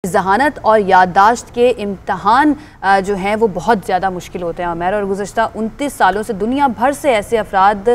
ज़हानत और याददाश्त के इम्तहान जो हैं वो बहुत ज़्यादा मुश्किल होते हैं उमैर, और गुज़श्ता 29 सालों से दुनिया भर से ऐसे अफराद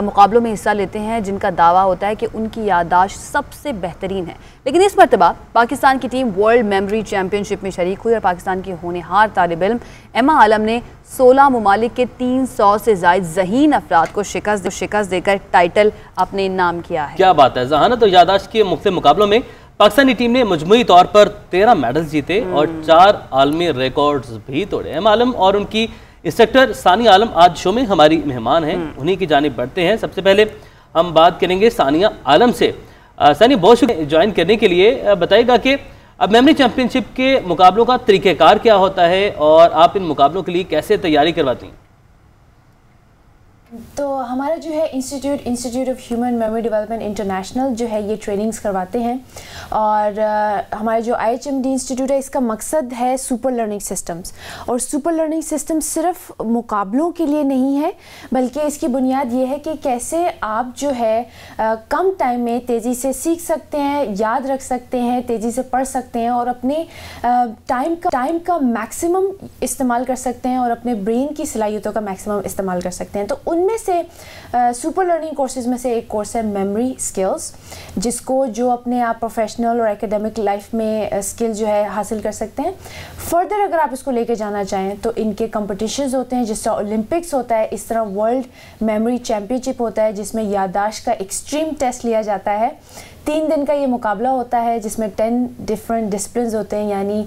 मुकाबलों में हिस्सा लेते हैं जिनका दावा होता है कि उनकी याददाश्त सबसे बेहतरीन है। लेकिन इस मरतबा पाकिस्तान की टीम वर्ल्ड मेमोरी चैम्पियनशिप में शरीक हुई और पाकिस्तान की होनहार तालिब इल्म एमा आलम ने 16 ममालिक के 300 से ज़ायद ज़हीन अफराद को शिकस्त देकर टाइटल अपने नाम किया है। क्या बात है। ज़हानत और याददाश्त के मुख्तलिफ मुकाबलों में पाकिस्तानी टीम ने मजमूई तौर पर 13 मेडल्स जीते और 4 आलमी रिकॉर्ड्स भी तोड़े। एमा आलम और उनकी इंस्ट्रक्टर सानिया आलम आज शो में हमारी मेहमान हैं, उन्हीं की जानिब बढ़ते हैं। सबसे पहले हम बात करेंगे सानिया आलम से। सानिया, बहुत शुक्रिया ज्वाइन करने के लिए। बताइएगा कि अब मेमोरी चैम्पियनशिप के मुकाबलों का तरीक़ेकार क्या होता है और आप इन मुकाबलों के लिए कैसे तैयारी करवाती हैं? तो हमारा जो है institute of human memory development international जो है ये ट्रेनिंग्स करवाते हैं, और हमारा जो IHMD इंस्टीट्यूट है इसका मकसद है सुपर लर्निंग सिस्टम्स। और सुपर लर्निंग सिस्टम सिर्फ मुकाबलों के लिए नहीं है, बल्कि इसकी बुनियाद ये है कि कैसे आप जो है कम टाइम में तेज़ी से सीख सकते हैं, याद रख सकते हैं, तेज़ी से पढ़ सकते हैं और अपने टाइम का मैक्सिमम इस्तेमाल कर सकते हैं और अपने ब्रेन की सलाहियतों का मैक्सिमम इस्तेमाल कर सकते हैं। तो उनमें से सुपर लर्निंग कोर्सेज में से एक कोर्स है मेमोरी स्किल्स, जिसको जो अपने आप प्रोफेशनल और एकेडमिक लाइफ में स्किल जो है हासिल कर सकते हैं। फर्दर अगर आप इसको लेके जाना चाहें तो इनके कंपटीशंस होते हैं, जिस तरह ओलंपिक्स होता है इस तरह वर्ल्ड मेमोरी चैम्पियनशिप होता है, जिसमें याददाश्त का एक्सट्रीम टेस्ट लिया जाता है। 3 दिन का ये मुकाबला होता है जिसमें 10 डिफरेंट डिसिप्लिन्स होते हैं, यानी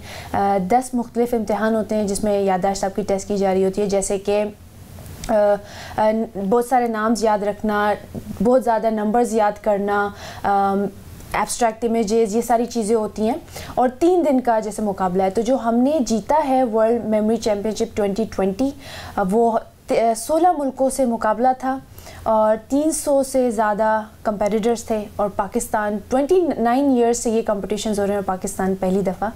10 मुख्तलिफ इम्तिहान होते हैं जिसमें याददाश्त आपकी टेस्ट की जा रही होती है, जैसे कि बहुत सारे नाम्स याद रखना, बहुत ज़्यादा नंबर्स याद करना, एब्स्ट्रैक्ट इमेजेस, ये सारी चीज़ें होती हैं। और 3 दिन का जैसे मुकाबला है। तो जो हमने जीता है वर्ल्ड मेमोरी चैम्पियनशिप 2020, वो 16 मुल्कों से मुकाबला था और 300 से ज़्यादा कंपेटिटर्स थे, और पाकिस्तान 29 ईयर्स से ये कंपटीशंस हो रहे हैं और पाकिस्तान पहली दफ़ा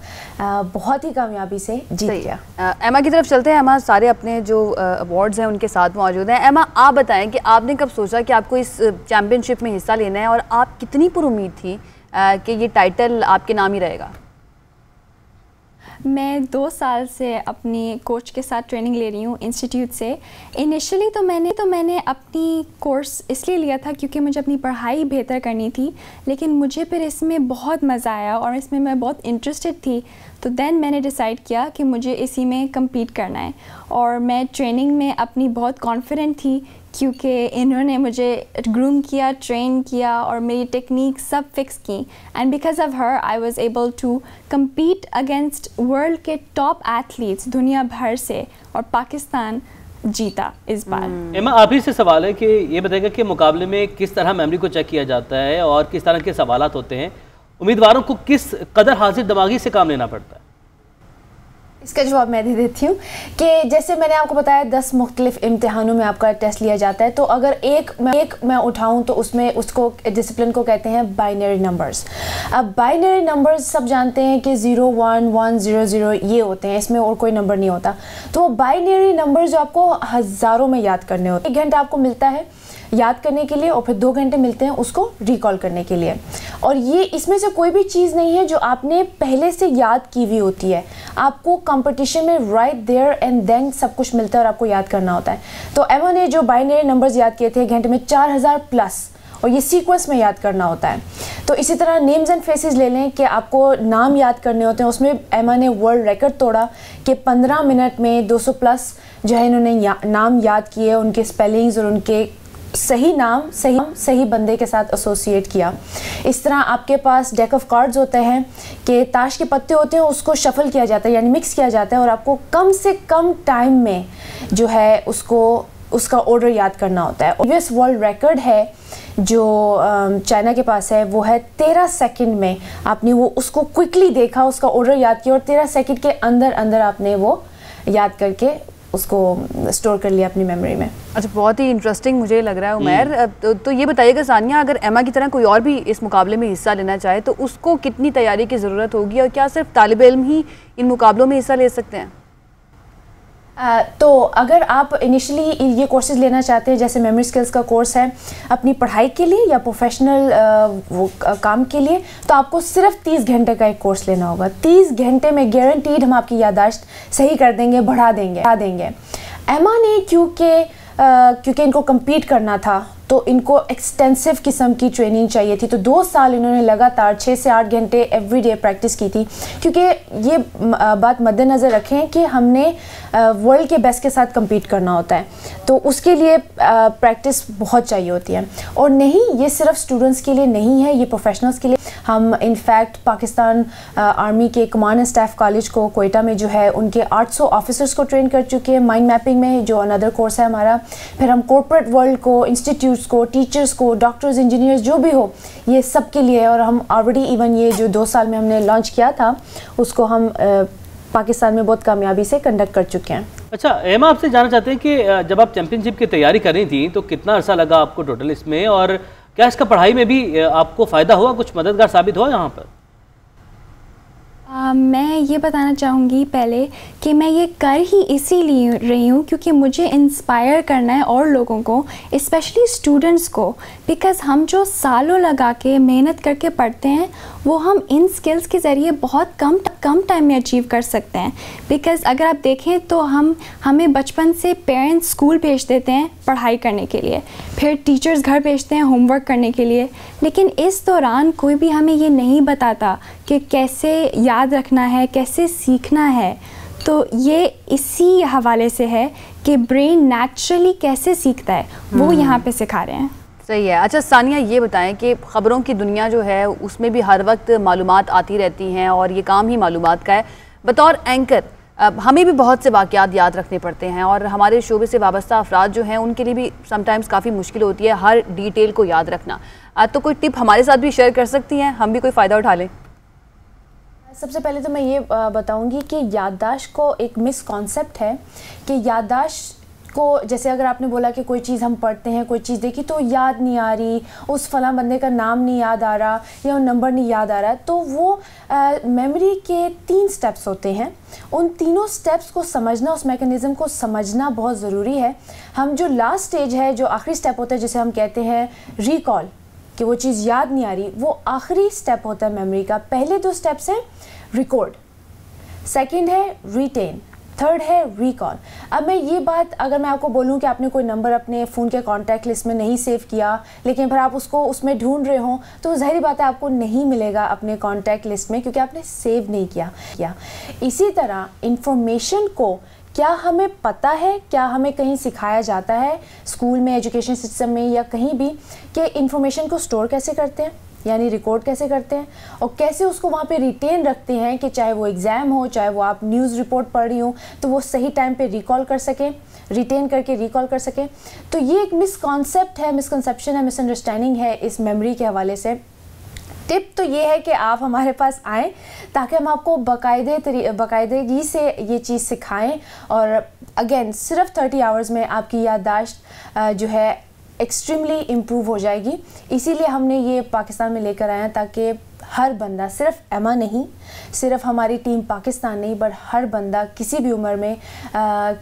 बहुत ही कामयाबी से जीत गया। एमा की तरफ चलते हैं। एमा सारे अपने जो अवार्ड्स हैं उनके साथ मौजूद हैं। एमा, आप बताएं कि आपने कब सोचा कि आपको इस चैम्पियनशिप में हिस्सा लेना है और आप कितनी पुरुमीद थी कि ये टाइटल आपके नाम ही रहेगा? मैं 2 साल से अपनी कोच के साथ ट्रेनिंग ले रही हूँ इंस्टीट्यूट से। इनिशियली तो मैंने अपनी कोर्स इसलिए लिया था क्योंकि मुझे अपनी पढ़ाई बेहतर करनी थी, लेकिन मुझे फिर इसमें बहुत मज़ा आया और इसमें मैं बहुत इंटरेस्टेड थी। तो देन मैंने डिसाइड किया कि मुझे इसी में कम्पीट करना है, और मैं ट्रेनिंग में अपनी बहुत कॉन्फिडेंट थी क्योंकि इन्होंने मुझे ग्रूम किया, ट्रेन किया और मेरी टेक्निक सब फिक्स की। And because of her I was able to compete against world के टॉप एथलीट्स दुनिया भर से, और पाकिस्तान जीता इस बार। एमा, आप ही से सवाल है कि ये बताइएगा कि मुकाबले में किस तरह मेमोरी को चेक किया जाता है और किस तरह के सवालात होते हैं, उम्मीदवारों को किस कदर हाजिर दिमागी से काम लेना पड़ता है? इसका जवाब मैं दे देती हूँ कि जैसे मैंने आपको बताया 10 मुख्तलिफ इम्तिहानों में आपका टेस्ट लिया जाता है। तो अगर एक मैं उठाऊँ तो उसमें उसको डिसिप्लिन को कहते हैं बाइनरी नंबर्स। अब बाइनरी नंबर्स सब जानते हैं कि 0 1 1 0 0 ये होते हैं, इसमें और कोई नंबर नहीं होता। तो बाइनरी नंबर जो आपको हज़ारों में याद करने होते हैं, 1 घंटा आपको मिलता है याद करने के लिए और फिर 2 घंटे मिलते हैं उसको रिकॉल करने के लिए। और ये इसमें से कोई भी चीज़ नहीं है जो आपने पहले से याद की हुई होती है। आपको कंपटीशन में राइट देयर एंड देन सब कुछ मिलता है और आपको याद करना होता है। तो एमा ने जो बाइनरी नंबर्स याद किए थे 1 घंटे में 4000 प्लस, और ये सीक्वेंस में याद करना होता है। तो इसी तरह नेम्स एंड फेसेस ले लें कि आपको नाम याद करने होते हैं। उसमें एमा ने वर्ल्ड रिकॉर्ड तोड़ा कि 15 मिनट में 200 प्लस जो है इन्होंने नाम याद किए, उनके स्पेलिंग्स और उनके सही नाम सही बंदे के साथ एसोसिएट किया। इस तरह आपके पास डेक ऑफ कार्ड्स होते हैं कि ताश के पत्ते होते हैं, उसको शफल किया जाता है यानी मिक्स किया जाता है, और आपको कम से कम टाइम में जो है उसका ऑर्डर याद करना होता है। यूएस वर्ल्ड रिकॉर्ड है जो चाइना के पास है, वो है 13 सेकंड में आपने वो उसको क्विकली देखा, उसका ऑर्डर याद किया और 13 सेकंड के अंदर आपने वो याद करके उसको स्टोर कर लिया अपनी मेमोरी में। अच्छा, बहुत ही इंटरेस्टिंग मुझे लग रहा है उमैर। तो ये बताइएगा सानिया, अगर एमा की तरह कोई और भी इस मुकाबले में हिस्सा लेना चाहे तो उसको कितनी तैयारी की ज़रूरत होगी, और क्या सिर्फ तालिब इल्म ही इन मुकाबलों में हिस्सा ले सकते हैं? तो अगर आप इनिशियली ये कोर्सेज लेना चाहते हैं, जैसे मेमोरी स्किल्स का कोर्स है अपनी पढ़ाई के लिए या प्रोफेशनल काम के लिए, तो आपको सिर्फ 30 घंटे का एक कोर्स लेना होगा। 30 घंटे में गारंटीड हम आपकी याददाश्त सही कर देंगे, बढ़ा देंगे। एमा ने क्योंकि इनको कम्पीट करना था तो इनको एक्सटेंसिव किस्म की ट्रेनिंग चाहिए थी, तो 2 साल इन्होंने लगातार 6 से 8 घंटे एवरीडे प्रैक्टिस की थी, क्योंकि ये बात मद्देनज़र रखें कि हमने वर्ल्ड के बेस्ट के साथ कम्पीट करना होता है, तो उसके लिए प्रैक्टिस बहुत चाहिए होती है। और नहीं, ये सिर्फ स्टूडेंट्स के लिए नहीं है, ये प्रोफेशनल्स के लिए। हम इनफैक्ट पाकिस्तान आर्मी के कमांड एंड स्टाफ कॉलेज को कोयटा में जो है उनके 800 ऑफिसर्स को ट्रेन कर चुके हैं माइंड मैपिंग में, जो अनदर कोर्स है हमारा। फिर हम कॉर्पोरेट वर्ल्ड को, इंस्टीट्यूट्स को, टीचर्स को, डॉक्टर्स, इंजीनियर्स जो भी हो, ये सब के लिए। और हम ऑलरेडी इवन ये जो 2 साल में हमने लॉन्च किया था उसको हम पाकिस्तान में बहुत कामयाबी से कंडक्ट कर चुके हैं। अच्छा एमा, आपसे जानना चाहते हैं कि जब आप चैंपियनशिप की तैयारी कर रही थी तो कितना अरसा लगा आपको टोटल इसमें, और क्या इसका पढ़ाई में भी आपको फ़ायदा हुआ, कुछ मददगार साबित हुआ यहाँ पर? मैं ये बताना चाहूँगी पहले कि मैं ये कर ही इसीलिए रही हूँ क्योंकि मुझे इंस्पायर करना है और लोगों को, स्पेशली स्टूडेंट्स को, बिकॉज़ हम जो सालों लगा के मेहनत करके पढ़ते हैं वो हम इन स्किल्स के ज़रिए बहुत कम टाइम में अचीव कर सकते हैं। बिकॉज़ अगर आप देखें तो हमें बचपन से पेरेंट्स स्कूल भेज देते हैं पढ़ाई करने के लिए, फिर टीचर्स घर भेजते हैं होमवर्क करने के लिए, लेकिन इस दौरान कोई भी हमें ये नहीं बताता कि कैसे याद रखना है, कैसे सीखना है। तो ये इसी हवाले से है कि ब्रेन नेचुरली कैसे सीखता है वो यहाँ पे सिखा रहे हैं। सही है। अच्छा सानिया, ये बताएं कि ख़बरों की दुनिया जो है उसमें भी हर वक्त मालूमात आती रहती हैं और ये काम ही मालूमात का है। बतौर एंकर हमें भी बहुत से वाक़यात याद रखने पड़ते हैं और हमारे शोबे से वाबस्ता अफराद जो हैं उनके लिए भी समटाइम्स काफ़ी मुश्किल होती है हर डिटेल को याद रखना। तो कोई टिप हमारे साथ भी शेयर कर सकती हैं, हम भी कोई फ़ायदा उठा लें? सबसे पहले तो मैं ये बताऊंगी कि याददाश्त को एक मिसकॉन्सेप्ट है कि याददाश्त को, जैसे अगर आपने बोला कि कोई चीज़ हम पढ़ते हैं, कोई चीज़ देखी तो याद नहीं आ रही, उस फला बंदे का नाम नहीं याद आ रहा या वो नंबर नहीं याद आ रहा, तो वो मेमोरी के 3 स्टेप्स होते हैं। उन तीनों स्टेप्स को समझना, उस मैकेनिज़्म को समझना बहुत ज़रूरी है। हम जो लास्ट स्टेज है, जो आखिरी स्टेप होता है जिसे हम कहते हैं रिकॉल, कि वो चीज़ याद नहीं आ रही, वो आखिरी स्टेप होता है मेमोरी का। पहले 2 स्टेप्स हैं रिकॉर्ड, सेकंड है रिटेन, थर्ड है रिकॉल। अब मैं ये बात, अगर मैं आपको बोलूं कि आपने कोई नंबर अपने फ़ोन के कॉन्टैक्ट लिस्ट में नहीं सेव किया, लेकिन फिर आप उसको उसमें ढूंढ रहे हो, तो ज़ाहिर बात है आपको नहीं मिलेगा अपने कॉन्टैक्ट लिस्ट में, क्योंकि आपने सेव नहीं किया। इसी तरह इंफॉर्मेशन को क्या हमें पता है, क्या हमें कहीं सिखाया जाता है स्कूल में, एजुकेशन सिस्टम में या कहीं भी, कि इंफॉर्मेशन को स्टोर कैसे करते हैं, यानी रिकॉर्ड कैसे करते हैं, और कैसे उसको वहाँ पे रिटेन रखते हैं कि चाहे वो एग्ज़ाम हो, चाहे वो आप न्यूज़ रिपोर्ट पढ़ रही हो, तो वो सही टाइम पे रिकॉल कर सकें, रिटेन करके रिकॉल कर सकें। तो ये एक मिसकॉन्सेप्ट है, मिसकंसेप्शन है, मिसअंडरस्टैंडिंग है इस मेमोरी के हवाले से। टिप तो ये है कि आप हमारे पास आएँ ताकि हम आपको बाकायदगी से ये चीज़ सिखाएं, और अगेन सिर्फ 30 आवर्स में आपकी याददाश्त जो है एक्सट्रीमली इम्प्रूव हो जाएगी। इसीलिए हमने ये पाकिस्तान में लेकर आए हैं ताकि हर बंदा, सिर्फ एमा नहीं, सिर्फ हमारी टीम पाकिस्तान नहीं, बट हर बंदा किसी भी उम्र में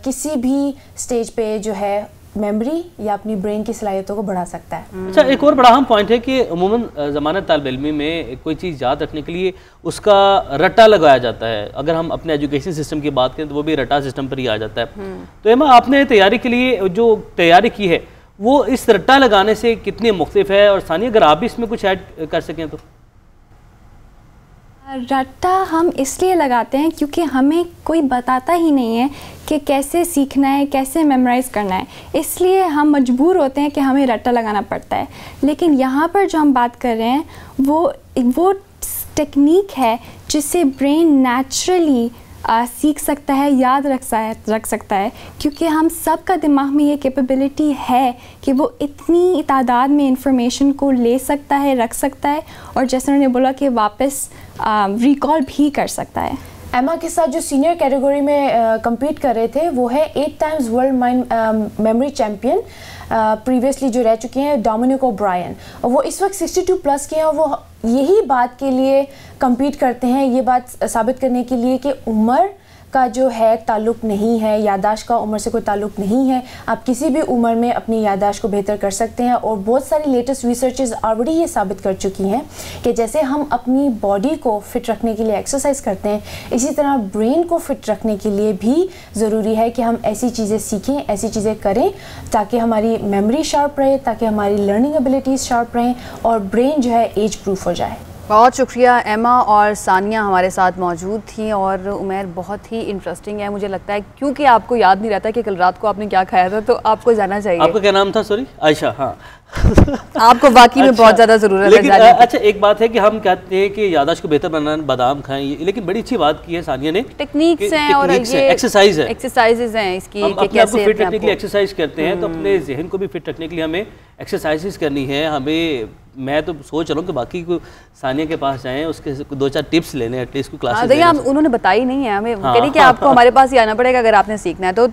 किसी भी स्टेज पे जो है मेमोरी या अपनी ब्रेन की सलाहियतों को बढ़ा सकता है। अच्छा, एक और बड़ा अहम पॉइंट है कि अमूमन ज़मानत तालिब इल्मी में कोई चीज़ याद रखने के लिए उसका रट्टा लगाया जाता है। अगर हम अपने एजुकेशन सिस्टम की बात करें तो वो भी रट्टा सिस्टम पर ही आ जाता है। तो एमा, आपने तैयारी के लिए जो तैयारी की है वो इस रट्टा लगाने से कितनी मुख्तलिफ है, और सानिया अगर आप भी इसमें कुछ ऐड कर सकें तो? रट्टा हम इसलिए लगाते हैं क्योंकि हमें कोई बताता ही नहीं है कि कैसे सीखना है, कैसे मेमोराइज़ करना है, इसलिए हम मजबूर होते हैं कि हमें रट्टा लगाना पड़ता है। लेकिन यहाँ पर जो हम बात कर रहे हैं वो टेक्निक है जिससे ब्रेन नेचुरली सीख सकता है, याद रख सकता है, क्योंकि हम सब का दिमाग में ये कैपेबिलिटी है कि वो इतनी तादाद में इंफॉर्मेशन को ले सकता है, रख सकता है, और जैसे उन्होंने बोला कि वापस रिकॉल भी कर सकता है। एमा के साथ जो सीनियर कैटेगरी में compete कर रहे थे वो है 8 times world memory champion previously जो रह चुके हैं, डोमिनिक ओब्रायन, और वो इस वक्त 62 प्लस के हैं, और वो यही बात के लिए compete करते हैं, ये बात साबित करने के लिए कि उम्र का जो है ताल्लुक़ नहीं है, याददाश्त का उम्र से कोई ताल्लुक़ नहीं है। आप किसी भी उम्र में अपनी याददाश्त को बेहतर कर सकते हैं और बहुत सारी लेटेस्ट रिसर्चेस ऑलरेडी ये साबित कर चुकी हैं कि जैसे हम अपनी बॉडी को फिट रखने के लिए एक्सरसाइज करते हैं, इसी तरह ब्रेन को फिट रखने के लिए भी ज़रूरी है कि हम ऐसी चीज़ें सीखें, ऐसी चीज़ें करें ताकि हमारी मेमोरी शार्प रहे, ताकि हमारी लर्निंग एबिलिटीज़ शार्प रहें और ब्रेन जो है एज प्रूफ हो जाए। बहुत शुक्रिया। एमा और सानिया हमारे साथ मौजूद थी और उमैर बहुत ही इंटरेस्टिंग है। मुझे लगता है क्योंकि आपको याद नहीं रहता कि कल रात को आपने क्या खाया था, तो आपको जाना चाहिए। आपका क्या नाम था? सॉरी, आयशा। हाँ आपको वाकई में बहुत ज़्यादा ज़रूरत है जाने की। अच्छा, एक बात है कि हम कहते हैं कि याददाश्त को बेहतर बनाना बादाम खाएं, लेकिन बड़ी अच्छी बात की है सानिया ने, टेक्निक्स हैं और ये एक्सरसाइज है, एक्सरसाइजेज हैं इसकी हम कि अपने आप को कैसे फिट रखने के लिए एक्सरसाइज करते हैं, तो अपने जहन को भी फिट रखने के लिए हमें एक्सरसाइजेज करनी है। हमें, मैं तो सोच रहा हूँ कि बाकी को सानिया के पास जाएं, उसके 2-4 टिप्स लेने, एटलीस्ट को क्लासेस। देखिए, उन्होंने बताई नहीं है हमें, कह रही कि आपको हमारे पास ही आना पड़ेगा अगर आपने सीखना है। तो